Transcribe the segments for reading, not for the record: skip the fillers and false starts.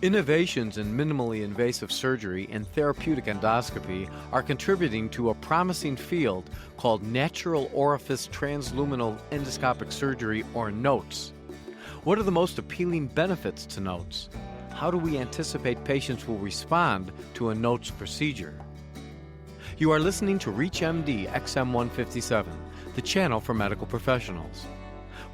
Innovations in minimally invasive surgery and therapeutic endoscopy are contributing to a promising field called natural orifice transluminal endoscopic surgery, or NOTES. What are the most appealing benefits to NOTES? How do we anticipate patients will respond to a NOTES procedure? You are listening to ReachMD XM157, the channel for medical professionals.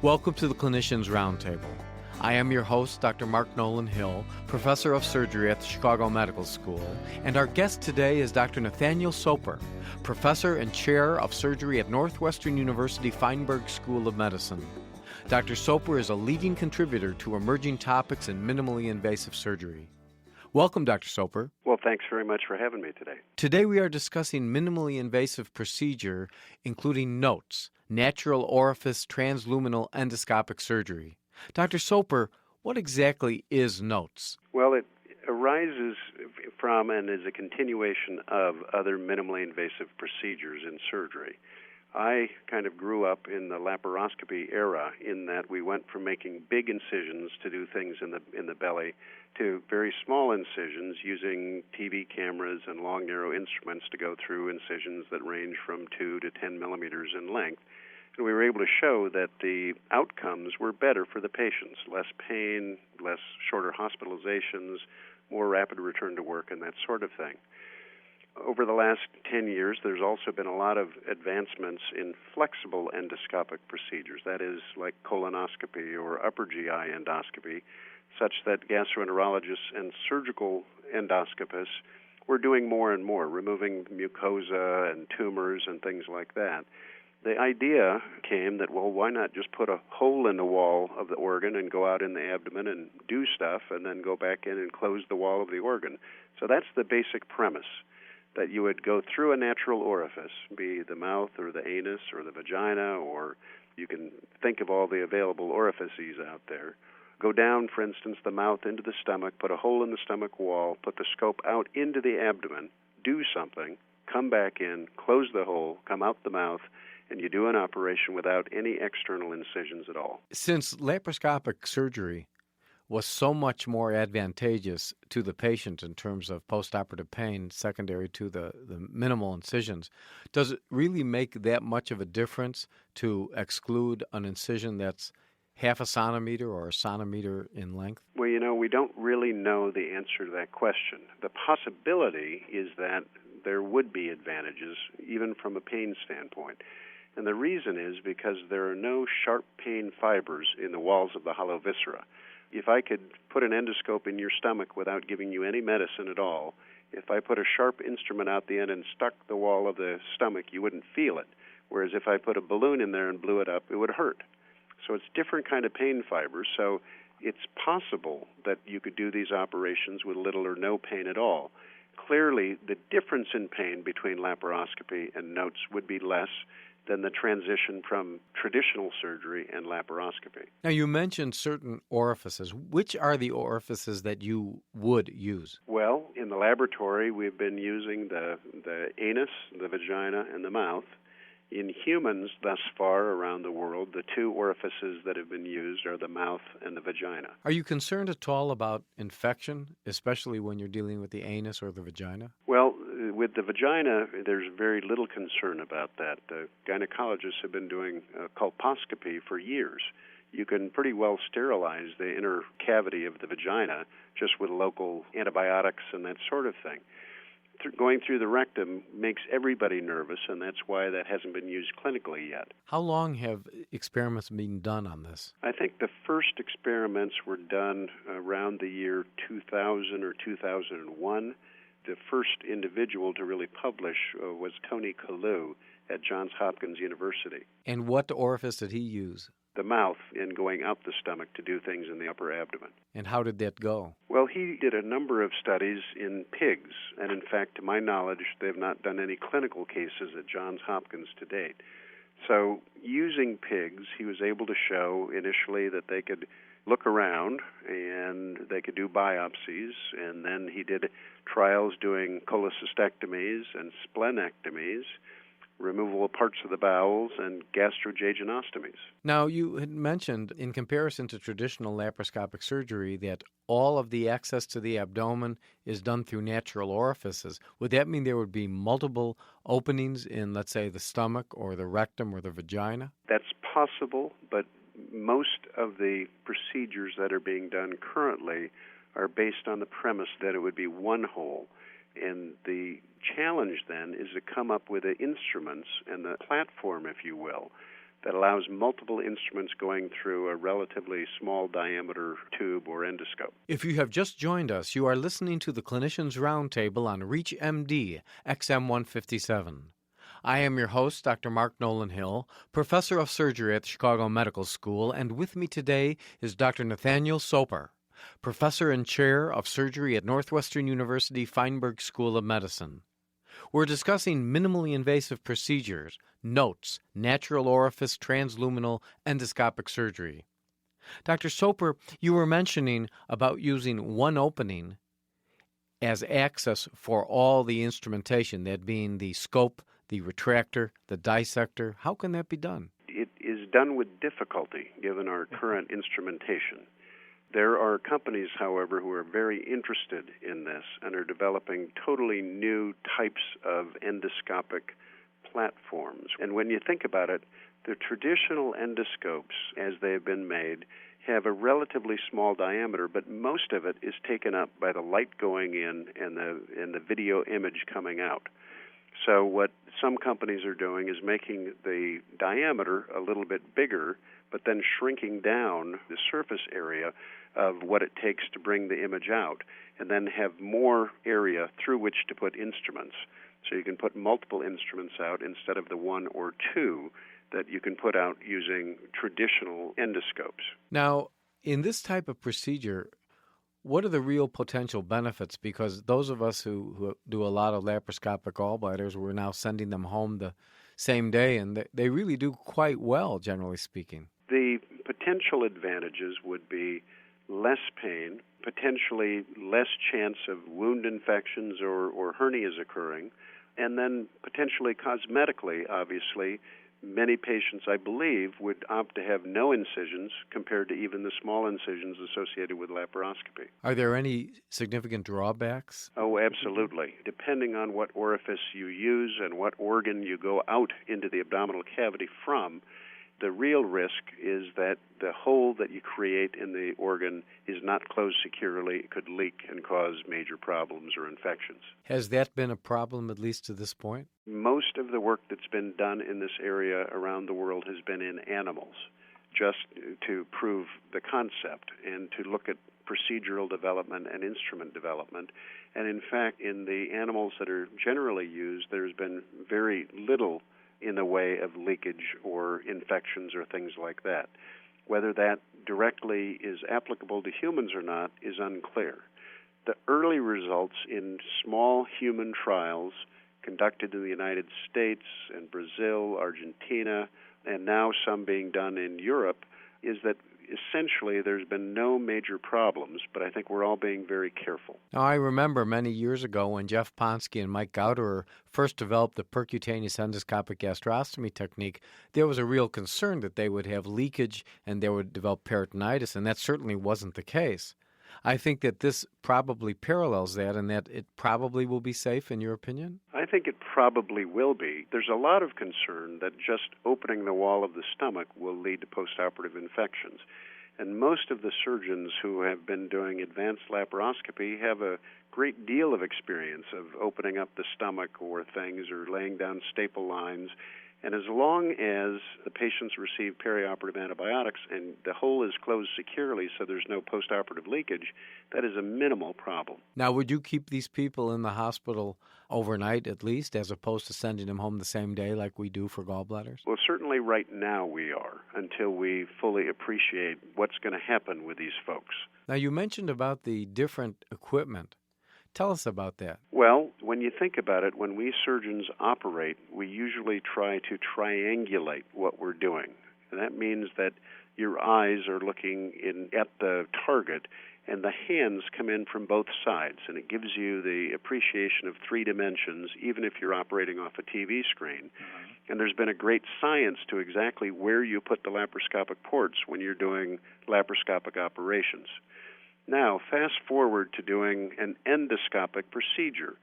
Welcome to the Clinicians Roundtable. I am your host, Dr. Mark Nolan Hill, Professor of Surgery at the Chicago Medical School, and our guest today is Dr. Nathaniel Soper, Professor and Chair of Surgery at Northwestern University Feinberg School of Medicine. Dr. Soper is a leading contributor to emerging topics in minimally invasive surgery. Welcome, Dr. Soper. Well, thanks very much for having me today. Today we are discussing minimally invasive procedure, including NOTES, natural orifice transluminal endoscopic surgery. Dr. Soper, what exactly is NOTES? Well, it arises from and is a continuation of other minimally invasive procedures in surgery. I kind of grew up in the laparoscopy era in that we went from making big incisions to do things in the belly to very small incisions using TV cameras and long, narrow instruments to go through incisions that range from 2 to 10 millimeters in length. And we were able to show that the outcomes were better for the patients, less pain, shorter hospitalizations, more rapid return to work, and that sort of thing. Over the last 10 years, there's also been a lot of advancements in flexible endoscopic procedures, that is, like colonoscopy or upper GI endoscopy, such that gastroenterologists and surgical endoscopists were doing more and more, removing mucosa and tumors and things like that. The idea came that, well, why not just put a hole in the wall of the organ and go out in the abdomen and do stuff and then go back in and close the wall of the organ? So that's the basic premise, that you would go through a natural orifice, be the mouth or the anus or the vagina, or you can think of all the available orifices out there. Go down, for instance, the mouth into the stomach, put a hole in the stomach wall, put the scope out into the abdomen, do something, come back in, close the hole, come out the mouth, and you do an operation without any external incisions at all. Since laparoscopic surgery was so much more advantageous to the patient in terms of postoperative pain secondary to the minimal incisions, does it really make that much of a difference to exclude an incision that's half a centimeter or a centimeter in length? Well, we don't really know the answer to that question. The possibility is that there would be advantages, even from a pain standpoint. And the reason is because there are no sharp pain fibers in the walls of the hollow viscera. If I could put an endoscope in your stomach without giving you any medicine at all, if I put a sharp instrument out the end and stuck the wall of the stomach, you wouldn't feel it. Whereas if I put a balloon in there and blew it up, it would hurt. So it's different kind of pain fibers. So it's possible that you could do these operations with little or no pain at all. Clearly, the difference in pain between laparoscopy and NOTES would be less than the transition from traditional surgery and laparoscopy. Now, you mentioned certain orifices. Which are the orifices that you would use? Well, in the laboratory, we've been using the anus, the vagina, and the mouth. In humans, thus far around the world, the two orifices that have been used are the mouth and the vagina. Are you concerned at all about infection, especially when you're dealing with the anus or the vagina? Well, with the vagina, there's very little concern about that. Gynecologists have been doing colposcopy for years. You can pretty well sterilize the inner cavity of the vagina just with local antibiotics and that sort of thing. Going through the rectum makes everybody nervous, and that's why that hasn't been used clinically yet. How long have experiments been done on this? I think the first experiments were done around the year 2000 or 2001. The first individual to really publish was Tony Kalu at Johns Hopkins University. And what orifice did he use? The mouth and going out the stomach to do things in the upper abdomen. And how did that go? Well, he did a number of studies in pigs, and in fact, to my knowledge, they've not done any clinical cases at Johns Hopkins to date. So using pigs, he was able to show initially that they could look around and they could do biopsies, and then he did trials doing cholecystectomies and splenectomies. removal of parts of the bowels, and gastrojejunostomies. Now, you had mentioned, in comparison to traditional laparoscopic surgery, that all of the access to the abdomen is done through natural orifices. Would that mean there would be multiple openings in, let's say, the stomach or the rectum or the vagina? That's possible, but most of the procedures that are being done currently are based on the premise that it would be one hole. And the challenge then is to come up with the instruments and the platform, if you will, that allows multiple instruments going through a relatively small diameter tube or endoscope. If you have just joined us, you are listening to the Clinicians Roundtable on ReachMD XM157. I am your host, Dr. Mark Nolan Hill, professor of surgery at the Chicago Medical School, and with me today is Dr. Nathaniel Soper, professor and chair of surgery at Northwestern University Feinberg School of Medicine. We're discussing minimally invasive procedures, notes, natural orifice, transluminal, endoscopic surgery. Dr. Soper, you were mentioning about using one opening as access for all the instrumentation, that being the scope, the retractor, the dissector. How can that be done? It is done with difficulty, given our current instrumentation. There are companies, however, who are very interested in this and are developing totally new types of endoscopic platforms. And when you think about it, the traditional endoscopes, as they have been made, have a relatively small diameter, but most of it is taken up by the light going in and the video image coming out. So what some companies are doing is making the diameter a little bit bigger, but then shrinking down the surface area of what it takes to bring the image out, and then have more area through which to put instruments. So you can put multiple instruments out instead of the one or two that you can put out using traditional endoscopes. Now, in this type of procedure, what are the real potential benefits? Because those of us who do a lot of laparoscopic gallbladders, we're now sending them home the same day, and they really do quite well, generally speaking. The potential advantages would be less pain, potentially less chance of wound infections or hernias occurring, and then potentially cosmetically, obviously, many patients, I believe, would opt to have no incisions compared to even the small incisions associated with laparoscopy. Are there any significant drawbacks? Oh, absolutely. Depending on what orifice you use and what organ you go out into the abdominal cavity from, the real risk is that the hole that you create in the organ is not closed securely. It could leak and cause major problems or infections. Has that been a problem, at least to this point? Most of the work that's been done in this area around the world has been in animals, just to prove the concept and to look at procedural development and instrument development. And in fact, in the animals that are generally used, there's been very little in the way of leakage or infections or things like that. Whether that directly is applicable to humans or not is unclear. The early results in small human trials conducted in the United States and Brazil, Argentina, and now some being done in Europe is that essentially there's been no major problems, but I think we're all being very careful. Now, I remember many years ago when Jeff Ponsky and Mike Gauderer first developed the percutaneous endoscopic gastrostomy technique, there was a real concern that they would have leakage and they would develop peritonitis, and that certainly wasn't the case. I think that this probably parallels that and that it probably will be safe, in your opinion? I think it probably will be. There's a lot of concern that just opening the wall of the stomach will lead to postoperative infections. And most of the surgeons who have been doing advanced laparoscopy have a great deal of experience of opening up the stomach or things or laying down staple lines. And as long as the patients receive perioperative antibiotics and the hole is closed securely so there's no postoperative leakage, that is a minimal problem. Now, would you keep these people in the hospital overnight at least, as opposed to sending them home the same day like we do for gallbladders? Well, certainly right now we are, until we fully appreciate what's going to happen with these folks. Now, you mentioned about the different equipment. Tell us about that. Well, when you think about it, when we surgeons operate, we usually try to triangulate what we're doing. And that means that your eyes are looking at the target, and the hands come in from both sides, and it gives you the appreciation of three dimensions, even if you're operating off a TV screen. And there's been a great science to exactly where you put the laparoscopic ports when you're doing laparoscopic operations. Now, fast forward to doing an endoscopic procedure.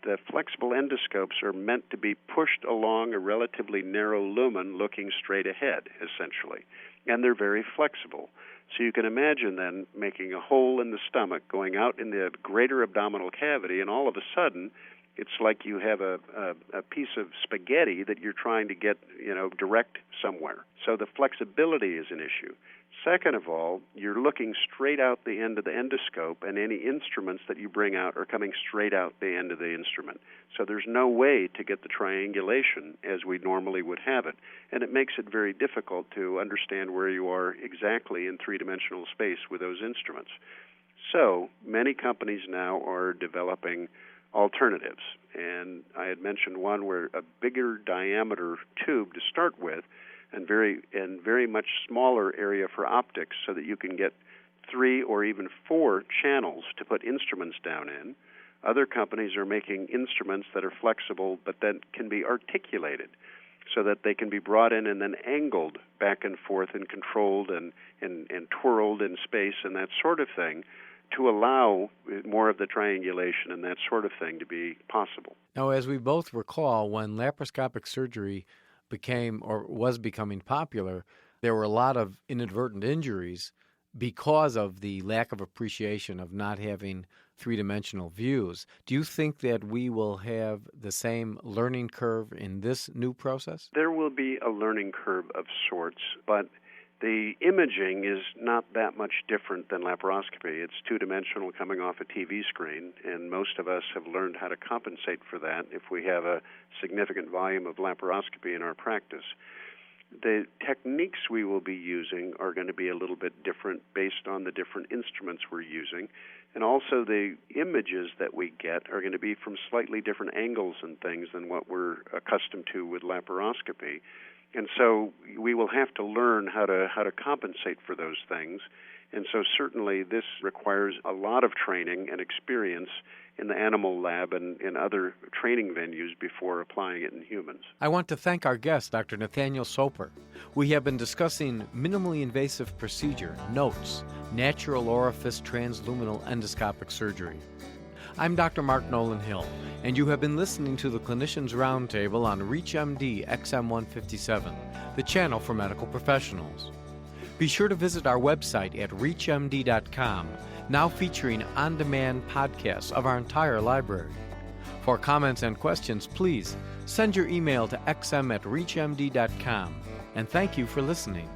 The flexible endoscopes are meant to be pushed along a relatively narrow lumen looking straight ahead, essentially. And they're very flexible. So you can imagine then making a hole in the stomach, going out in the greater abdominal cavity, and all of a sudden it's like you have a piece of spaghetti that you're trying to get, direct somewhere. So the flexibility is an issue. Second of all, you're looking straight out the end of the endoscope, and any instruments that you bring out are coming straight out the end of the instrument. So there's no way to get the triangulation as we normally would have it, and it makes it very difficult to understand where you are exactly in three-dimensional space with those instruments. So many companies now are developing alternatives, and I had mentioned one where a bigger diameter tube to start with, and very much smaller area for optics, so that you can get 3 or even 4 channels to put instruments down in. Other companies are making instruments that are flexible but then can be articulated, so that they can be brought in and then angled back and forth and controlled and twirled in space and that sort of thing, to allow more of the triangulation and that sort of thing to be possible. Now, as we both recall, when laparoscopic surgery was becoming popular, there were a lot of inadvertent injuries because of the lack of appreciation of not having three-dimensional views. Do you think that we will have the same learning curve in this new process? There will be a learning curve of sorts, but the imaging is not that much different than laparoscopy. It's two-dimensional coming off a TV screen, and most of us have learned how to compensate for that if we have a significant volume of laparoscopy in our practice. The techniques we will be using are going to be a little bit different based on the different instruments we're using, and also the images that we get are going to be from slightly different angles and things than what we're accustomed to with laparoscopy. And so we will have to learn how to compensate for those things. And so certainly this requires a lot of training and experience in the animal lab and in other training venues before applying it in humans. I want to thank our guest, Dr. Nathaniel Soper. We have been discussing minimally invasive procedure, NOTES, natural orifice transluminal endoscopic surgery. I'm Dr. Mark Nolan Hill, and you have been listening to the Clinicians Roundtable on ReachMD XM157, the channel for medical professionals. Be sure to visit our website at reachmd.com, now featuring on-demand podcasts of our entire library. For comments and questions, please send your email to xm@reachmd.com, and thank you for listening.